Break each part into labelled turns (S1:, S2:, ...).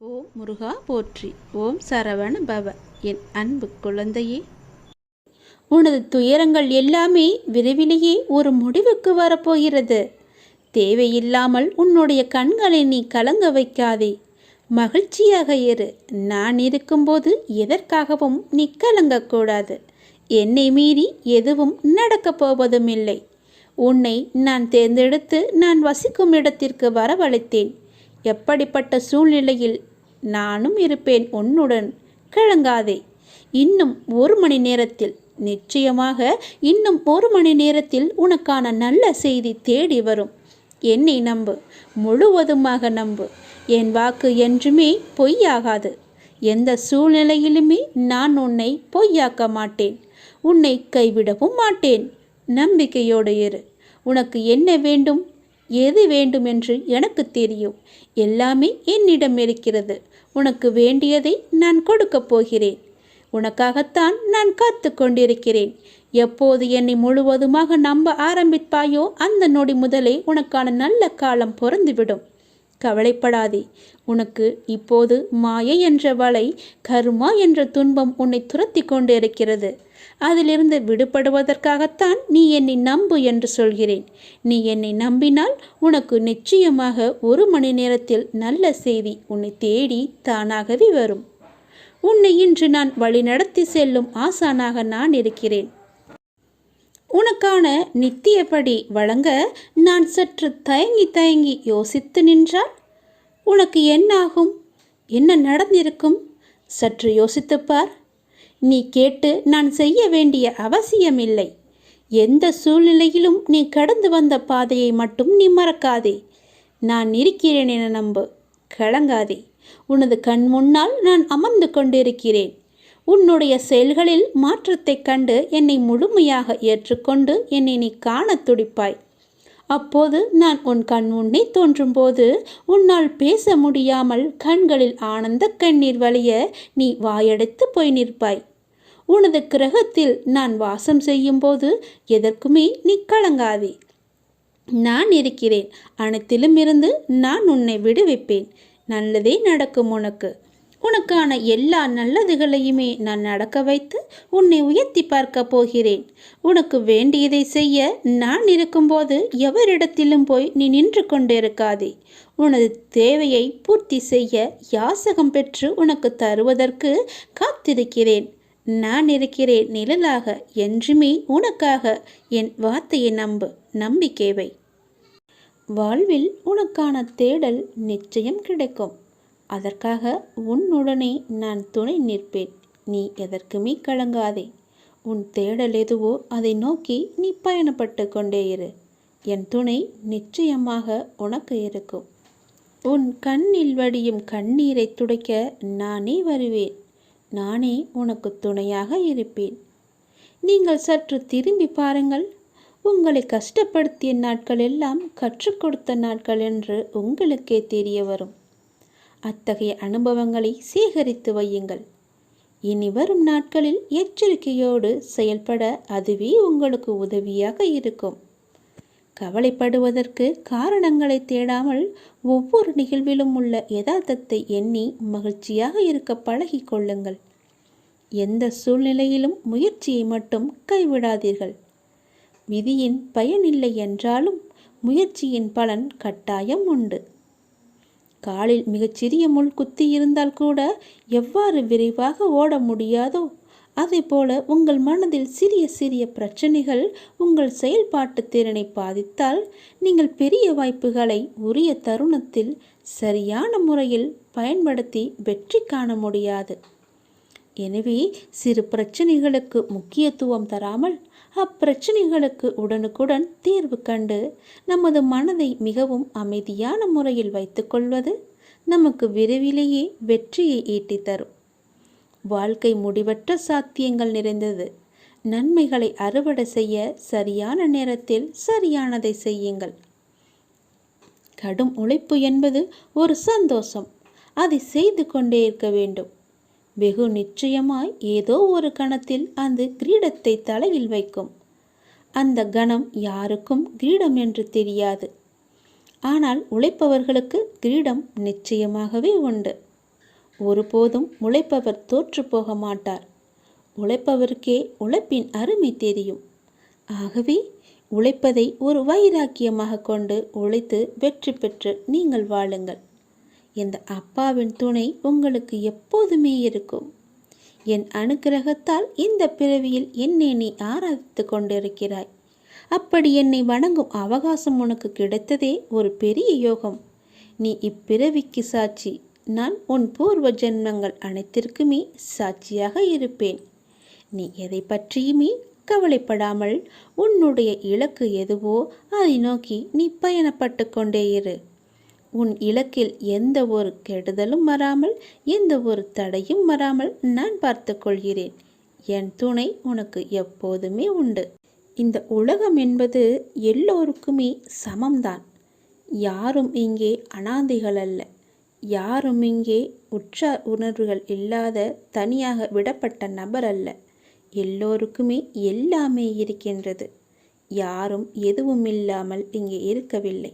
S1: ஓம் முருகா போற்றி. ஓம் சரவண பவ. என் அன்பு குழந்தையே, உனது துயரங்கள் எல்லாமே விரைவிலேயே ஒரு முடிவுக்கு வரப்போகிறது. தேவையில்லாமல் உன்னுடைய கண்களை நீ கலங்க வைக்காதே. மகிழ்ச்சியாக இரு. நான் இருக்கும்போது எதற்காகவும் நீ கலங்கக்கூடாது. என்னை மீறி எதுவும் நடக்கப் போவதும் இல்லை. உன்னை நான் தேர்ந்தெடுத்து நான் வசிக்கும் இடத்திற்கு வரவழைத்தேன். எப்படிப்பட்ட சூழ்நிலையில் நானும் இருப்பேன் உன்னுடன். கலங்காதே. இன்னும் 1 மணி நேரத்தில், நிச்சயமாக இன்னும் 1 மணி நேரத்தில் உனக்கான நல்ல செய்தி தேடி வரும். என்னை நம்பு, முழுவதுமாக நம்பு. என் வாக்கு என்றுமே பொய்யாகாது. எந்த சூழ்நிலையிலுமே நான் உன்னை பொய்யாக்க மாட்டேன். உன்னை கைவிடவும் மாட்டேன். நம்பிக்கையோடு இரு. உனக்கு என்ன வேண்டும், எது வேண்டும் என்று எனக்கு தெரியும். எல்லாமே என்னிடம் இருக்கிறது. உனக்கு வேண்டியதை நான் கொடுக்கப் போகிறேன். உனக்காகத்தான் நான் காத்து கொண்டிருக்கிறேன். எப்போது என்னை முழுவதுமாக நம்ப ஆரம்பிப்பாயோ அந்த நொடி முதலே உனக்கான நல்ல காலம் பொருந்துவிடும். கவலைப்படாதே. உனக்கு இப்போது மாயை என்ற வலை, கர்மா என்ற துன்பம் உன்னை துரத்தி கொண்டு இருக்கிறது. அதிலிருந்து விடுபடுவதற்காகத்தான் நீ என்னை நம்பு என்று சொல்கிறேன். நீ என்னை நம்பினால் உனக்கு நிச்சயமாக 1 மணி நேரத்தில் நல்ல செய்தி உன்னை தேடி தானாகவே வரும். உன்னை இன்று நான் வழிநடத்தி செல்லும் ஆசானாக நான் இருக்கிறேன். உனக்கான நித்தியப்படி வழங்க நான் சற்று தயங்கி யோசித்து நின்றால் உனக்கு என்னாகும்? என்ன நடந்திருக்கும்? சற்று யோசித்துப்பார். நீ கேட்டு நான் செய்ய வேண்டிய அவசியமில்லை. எந்த சூழ்நிலையிலும் நீ கடந்து வந்த பாதையை மட்டும் நீ மறக்காதே. நான் இருக்கிறேன் என நம்பு. கலங்காதே. உனது கண் முன்னால் நான் அமர்ந்து கொண்டிருக்கிறேன். உன்னுடைய செயல்களில் மாற்றத்தைக் கண்டு என்னை முழுமையாக ஏற்றுக்கொண்டு என்னை நீ காண துடிப்பாய். அப்போது நான் உன் கண் முன்னே தோன்றும்போது உன்னால் பேச முடியாமல் கண்களில் ஆனந்த கண்ணீர் வழிய நீ வாயடைத்து போய் நிற்பாய். உனது கிரகத்தில் நான் வாசம் செய்யும் போது எதற்குமே நீ கலங்காதே. நான் இருக்கிறேன். அனைத்திலும் இருந்து நான் உன்னை விடுவிப்பேன். நல்லதே நடக்கும். உனக்கான எல்லா நல்லதுகளையுமே நான் நடக்க வைத்து உன்னை உயர்த்தி பார்க்க போகிறேன். உனக்கு வேண்டியதை செய்ய நான் இருக்கும்போது எவரிடத்திலும் போய் நீ நின்று கொண்டிருக்காதே. உனது தேவையை பூர்த்தி செய்ய யாசகம் பெற்று உனக்கு தருவதற்கு காத்திருக்கிறேன். நான் இருக்கிறேன் நிழலாக. என்றுமே உனக்காக. என் வார்த்தையை நம்பு. நம்பிக்கை வை. வாழ்வில் உனக்கான தேடல் நிச்சயம் கிடைக்கும். அதற்காக உன்னுடனே நான் துணை நிற்பேன். நீ எதற்குமே கலங்காதே. உன் தேடல் எதுவோ அதை நோக்கி நீ பயணப்பட்டு கொண்டே இரு. என் துணை நிச்சயமாக உனக்கு இருக்கும். உன் கண்ணில் வடியும் கண்ணீரை துடைக்க நானே வருவேன். நானே உனக்கு துணையாக இருப்பேன். நீங்கள் சற்று திரும்பி பாருங்கள். உங்களை கஷ்டப்படுத்திய நாட்கள் எல்லாம் கற்றுக் கொடுத்த நாட்கள் என்று உங்களுக்கே தெரிய வரும். அத்தகைய அனுபவங்களை சேகரித்து வையுங்கள். இனி வரும் நாட்களில் எச்சரிக்கையோடு செயல்பட அதுவே உங்களுக்கு உதவியாக இருக்கும். கவலைப்படுவதற்கு காரணங்களை தேடாமல் ஒவ்வொரு நிகழ்விலும் உள்ள யதார்த்தத்தை எண்ணி மகிழ்ச்சியாக இருக்க பழகி கொள்ளுங்கள். எந்த சூழ்நிலையிலும் முயற்சியை மட்டும் கைவிடாதீர்கள். விதியின் பயனில்லை என்றாலும் முயற்சியின் பலன் கட்டாயம் உண்டு. காலில் மிகச்சிறிய முள் குத்தி இருந்தால் கூட எவ்வாறு விரைவாக ஓட முடியாதோ அதே போல உங்கள் மனதில் சிறிய சிறிய பிரச்சனைகள் உங்கள் செயல்பாட்டு திறனை பாதித்தால் நீங்கள் பெரிய வாய்ப்புகளை உரிய தருணத்தில் சரியான முறையில் பயன்படுத்தி வெற்றி காண முடியாது. எனவே சிறு பிரச்சனைகளுக்கு முக்கியத்துவம் தராமல் அப்பிரச்சனைகளுக்கு உடனுக்குடன் தீர்வு கண்டு நமது மனதை மிகவும் அமைதியான முறையில் வைத்துக்கொள்வது நமக்கு விரைவிலேயே வெற்றியை ஈட்டி தரும். வாழ்க்கை முடிவற்ற சாத்தியங்கள் நிறைந்தது. நன்மைகளை அறுவடை செய்ய சரியான நேரத்தில் சரியானதை செய்யுங்கள். கடும் உழைப்பு என்பது ஒரு சந்தோஷம். அதை செய்து கொண்டே இருக்க வேண்டும். வெகு நிச்சயமாய் ஏதோ ஒரு கணத்தில் அந்த கிரீடத்தை தலையில் வைக்கும். அந்த கணம் யாருக்கும் கிரீடம் என்று தெரியாது. ஆனால் உழைப்பவர்களுக்கு கிரீடம் நிச்சயமாகவே உண்டு. ஒருபோதும் உழைப்பவர் தோற்று போக மாட்டார். உழைப்பவருக்கே உழைப்பின் அருமை தெரியும். ஆகவே உழைப்பதை ஒரு வைராக்கியமாக கொண்டு உழைத்து வெற்றி பெற்று நீங்கள் வாழுங்கள். இந்த அப்பாவின் துணை உங்களுக்கு எப்போதுமே இருக்கும். என் அனுக்கிரகத்தால் இந்த பிறவியில் என்னை நீ ஆராதித்து கொண்டிருக்கிறாய். அப்படி என்னை வணங்கும் அவகாசம் உனக்கு கிடைத்ததே ஒரு பெரிய யோகம். நீ இப்பிறவிக்கு சாட்சி. நான் உன் பூர்வ ஜென்மங்கள் அனைத்திற்குமே சாட்சியாக இருப்பேன். நீ எதை பற்றியுமே கவலைப்படாமல் உன்னுடைய இலக்கு எதுவோ அதை நோக்கி நீ பயணப்பட்டு கொண்டே இரு. உன் இலக்கில் எந்த ஒரு கெடுதலும் வராமல், எந்த ஒரு தடையும் வராமல் நான் பார்த்து கொள்கிறேன். என் துணை உனக்கு எப்போதுமே உண்டு. இந்த உலகம் என்பது எல்லோருக்குமே சமம்தான். யாரும் இங்கே அனாதைகள் அல்ல. யாரும் இங்கே உற்றார் உணர்வுகள் இல்லாத தனியாக விடப்பட்ட நபர் அல்ல. எல்லோருக்குமே எல்லாமே இருக்கின்றது. யாரும் எதுவும் இல்லாமல் இங்கே இருக்கவில்லை.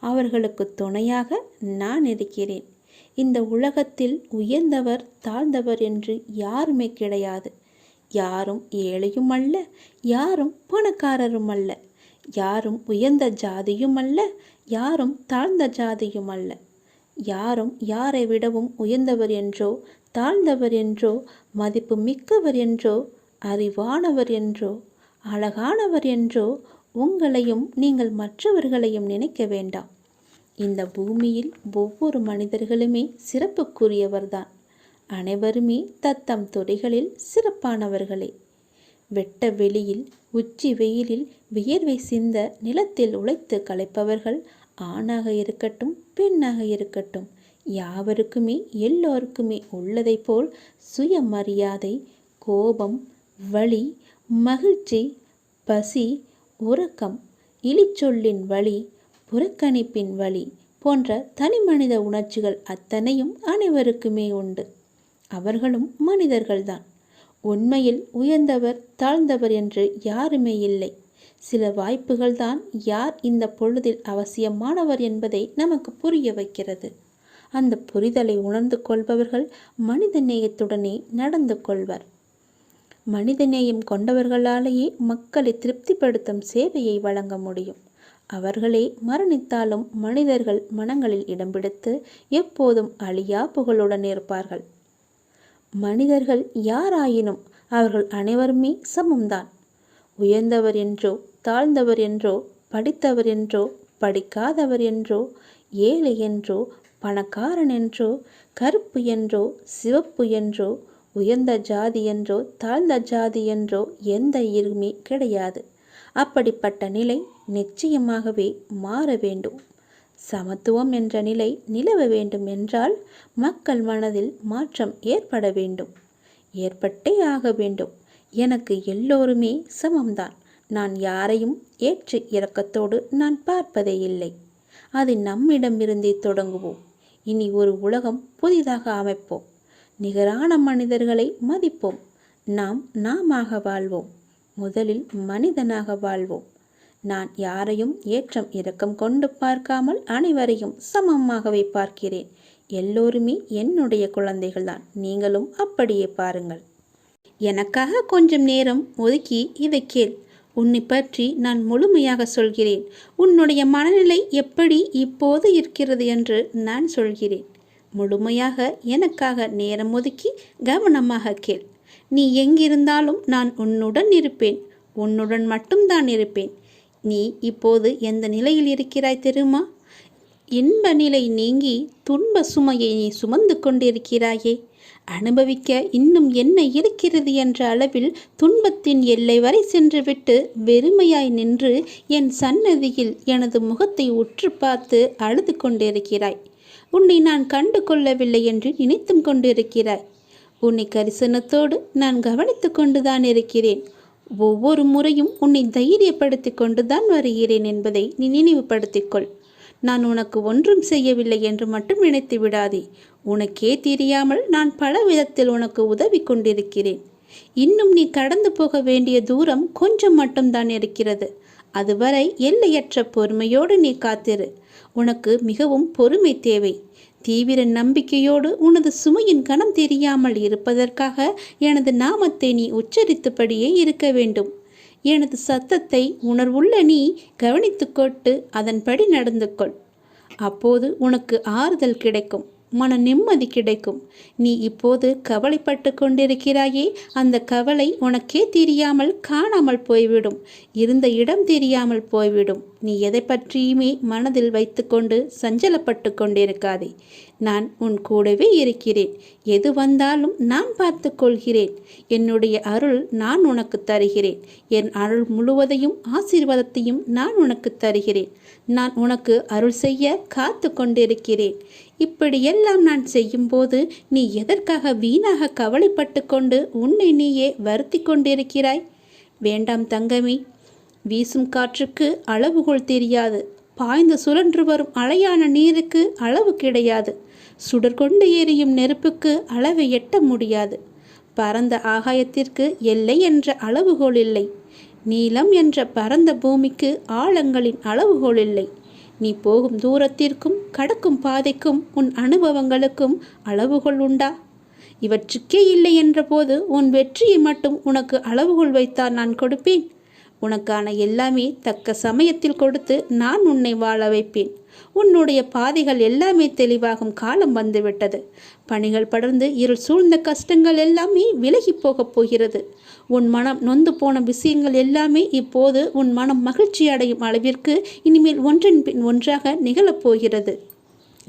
S1: அவர்களுக்கு துணையாக நான் இருக்கிறேன். இந்த உலகத்தில் உயர்ந்தவர் தாழ்ந்தவர் என்று யாருமே கிடையாது. யாரும் ஏழையும் அல்ல, யாரும் பணக்காரரும் அல்ல. யாரும் உயர்ந்த ஜாதியும் அல்ல, யாரும் தாழ்ந்த ஜாதியும் அல்ல. யாரும் யாரை விடவும் உயர்ந்தவர் என்றோ தாழ்ந்தவர் என்றோ மதிப்பு மிக்கவர் என்றோ அறிவானவர் என்றோ அழகானவர் என்றோ உங்களையும் நீங்கள் மற்றவர்களையும் நினைக்க வேண்டாம். இந்த பூமியில் ஒவ்வொரு மனிதர்களுமே சிறப்புக்குரியவர்தான். அனைவருமே தத்தம் துறைகளில் சிறப்பானவர்களே. வெட்ட வெளியில் உச்சி வெயிலில் வியர்வை சிந்த நிலத்தில் உழைத்து களைப்பவர்கள் ஆணாக இருக்கட்டும் பெண்ணாக இருக்கட்டும், யாவருக்குமே எல்லோருக்குமே உள்ளதை போல் சுயமரியாதை, கோபம், வலி, மகிழ்ச்சி, பசி, உறக்கம், இழிச்சொல்லின் வலி, புறக்கணிப்பின் வலி போன்ற தனிமனித உணர்ச்சிகள் அத்தனையும் அனைவருக்குமே உண்டு. அவர்களும் மனிதர்கள்தான். உண்மையில் உயர்ந்தவர் தாழ்ந்தவர் என்று யாருமே இல்லை. சில வாய்ப்புகள்தான் யார் இந்த பொழுதில் அவசியமானவர் என்பதை நமக்கு புரிய வைக்கிறது. அந்த புரிதலை உணர்ந்து கொள்பவர்கள் மனித நேயத்துடனே நடந்து கொள்வர். மனிதநேயம் கொண்டவர்களாலேயே மக்களை திருப்திப்படுத்தும் சேவையை வழங்க முடியும். அவர்களே மரணித்தாலும் மனிதர்கள் மனங்களில் இடம் பிடித்து எப்போதும் அழியா புகழுடன் இருப்பார்கள். மனிதர்கள் யாராயினும் அவர்கள் அனைவருமே சமம்தான். உயர்ந்தவர் என்றோ தாழ்ந்தவர் என்றோ படித்தவர் என்றோ படிக்காதவர் என்றோ ஏழை என்றோ பணக்காரன் என்றோ கருப்பு என்றோ சிவப்பு என்றோ உயர்ந்த ஜாதி என்றோ தாழ்ந்த ஜாதி என்றோ எந்த இருமே கிடையாது. அப்படிப்பட்ட நிலை நிச்சயமாகவே மாற வேண்டும். சமத்துவம் என்ற நிலை நிலவ வேண்டும் என்றால் மக்கள் மனதில் மாற்றம் ஏற்பட வேண்டும். ஏற்பட்டே ஆக வேண்டும். எனக்கு எல்லோருமே சமம்தான். நான் யாரையும் ஏற்று இரக்கத்தோடு நான் பார்ப்பதே இல்லை. அது நம்மிடமிருந்தே தொடங்குவோம். இனி ஒரு உலகம் புதிதாக அமைப்போம். நிகரான மனிதர்களை மதிப்போம். நாமாக வாழ்வோம். முதலில் மனிதனாக வாழ்வோம். நான் யாரையும் ஏற்றம் இரக்கம் கொண்டு பார்க்காமல் அனைவரையும் சமமாகவே பார்க்கிறேன். எல்லோருமே என்னுடைய குழந்தைகள்தான். நீங்களும் அப்படியே பாருங்கள். எனக்காக கொஞ்சம் நேரம் ஒதுக்கி இதை கேள். உன்னை பற்றி நான் முழுமையாக சொல்கிறேன். உன்னுடைய மனநிலை எப்படி இப்போது இருக்கிறது என்று நான் சொல்கிறேன். முழுமையாக எனக்காக நேரம் ஒதுக்கி கவனமாக கேள். நீ எங்கிருந்தாலும் நான் உன்னுடன் இருப்பேன். உன்னுடன் மட்டும்தான் இருப்பேன். நீ இப்போது எந்த நிலையில் இருக்கிறாய் தெரியுமா? இன்ப நிலை நீங்கி துன்ப சுமையை நீ சுமந்து கொண்டிருக்கிறாயே. அனுபவிக்க இன்னும் என்ன இருக்கிறது என்ற அளவில் துன்பத்தின் எல்லை வரை சென்றுவிட்டு வெறுமையாய் நின்று என் சன்னதியில் எனது முகத்தை உற்று பார்த்து அழுது கொண்டிருக்கிறாய். உன்னை நான் கண்டு கொள்ளவில்லை என்று நினைத்தும் கொண்டிருக்கிறாய். உன்னை கரிசனத்தோடு நான் கவனித்து கொண்டுதான் இருக்கிறேன். ஒவ்வொரு முறையும் உன்னை தைரியப்படுத்தி கொண்டுதான் வருகிறேன் என்பதை நீ நினைவுபடுத்திக்கொள். நான் உனக்கு ஒன்றும் செய்யவில்லை என்று மட்டும் நினைத்து விடாதே. உனக்கே தெரியாமல் நான் பல விதத்தில் உனக்கு உதவி கொண்டிருக்கிறேன். இன்னும் நீ கடந்து போக வேண்டிய தூரம் கொஞ்சம் மட்டும்தான் இருக்கிறது. அதுவரை எல்லையற்ற பொறுமையோடு நீ காத்திரு. உனக்கு மிகவும் பொறுமை தேவை. தீவிர நம்பிக்கையோடு உனது சுமையின் கணம் தெரியாமல் இருப்பதற்காக எனது நாமத்தை நீ உச்சரித்தபடியே இருக்க வேண்டும். எனது சத்தத்தை உணர்வுள்ள நீ கவனித்துக்கொண்டு அதன்படி நடந்து கொள். அப்போது உனக்கு ஆறுதல் கிடைக்கும், மன நிம்மதி கிடைக்கும். நீ இப்போது கவலைப்பட்டு கொண்டிருக்கிறாயே, அந்த கவலை உனக்கே தெரியாமல் காணாமல் போய்விடும். இருந்த இடம் தெரியாமல் போய்விடும். நீ எதை பற்றியுமே மனதில் வைத்துக்கொண்டு சஞ்சலப்பட்டு கொண்டிருக்காதே. நான் உன் கூடவே இருக்கிறேன். எது வந்தாலும் நான் பார்த்து கொள்கிறேன். என்னுடைய அருள் நான் உனக்கு தருகிறேன். என் அருள் முழுவதையும் ஆசீர்வாதத்தையும் நான் உனக்கு தருகிறேன். நான் உனக்கு அருள் செய்ய காத்து கொண்டிருக்கிறேன். இப்படியெல்லாம் நான் செய்யும்போது நீ எதற்காக வீணாக கவலைப்பட்டு கொண்டு உன்னை நீயே வருத்தி கொண்டிருக்கிறாய்? வேண்டாம் தங்கமே. வீசும் காற்றுக்கு அளவுகோல் தெரியாது. பாய்ந்து சுழன்று வரும் அலையான நீருக்கு அளவு கிடையாது. சுடர் கொண்டு எரியும் நெருப்புக்கு அளவை எட்ட முடியாது. பரந்த ஆகாயத்திற்கு எல்லை என்ற அளவுகோல் இல்லை. நீளம் என்ற பரந்த பூமிக்கு ஆழங்களின் அளவுகோல் இல்லை. நீ போகும் தூரத்திற்கும் கடக்கும் பாதைக்கும் உன் அனுபவங்களுக்கும் அளவுகோல் உண்டா? இவற்றுக்கே இல்லை என்ற போது உன் வெற்றியை மட்டும் உனக்கு அளவுகோல் வைத்தால் நான் கொடுப்பேன். உனக்கான எல்லாமே தக்க சமயத்தில் கொடுத்து நான் உன்னை வாழ வைப்பேன். உன்னுடைய பாதைகள் எல்லாமே தெளிவாகும் காலம் வந்துவிட்டது. பணிகள் படர்ந்து இருள் சூழ்ந்த கஷ்டங்கள் எல்லாமே விலகி போகப் போகிறது. உன் மனம் நொந்து போன விஷயங்கள் எல்லாமே இப்போது உன் மனம் மகிழ்ச்சி அடையும் அளவிற்கு இனிமேல் ஒன்றின் பின் ஒன்றாக நிகழப்போகிறது.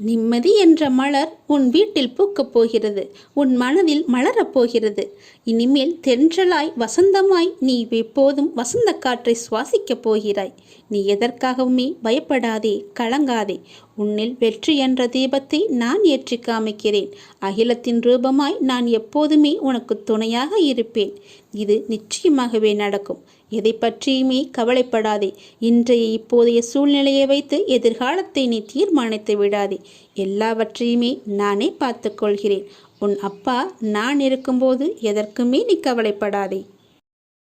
S1: நிம்மதி என்ற மலர் உன் வீட்டில் பூக்கப் போகிறது. உன் மனதில் மலரப் போகிறது. இனிமேல் தென்றலாய் வசந்தமாய் நீ எப்போதும் வசந்த காற்றை சுவாசிக்கப் போகிறாய். நீ எதற்காகவுமே பயப்படாதே, கலங்காதே. உன்னில் வெற்றி என்ற தீபத்தை நான் ஏற்றி காமிக்கிறேன். அகிலத்தின் ரூபமாய் நான் எப்போதுமே உனக்கு துணையாக இருப்பேன். இது நிச்சயமாகவே நடக்கும். எதை பற்றியுமே கவலைப்படாதே. இன்றைய இப்போதைய சூழ்நிலையை வைத்து எதிர்காலத்தை நீ தீர்மானித்து விடாதே. எல்லாவற்றையுமே நானே பார்த்து கொள்கிறேன். உன் அப்பா நான் இருக்கும்போது எதற்குமே நீ கவலைப்படாதே.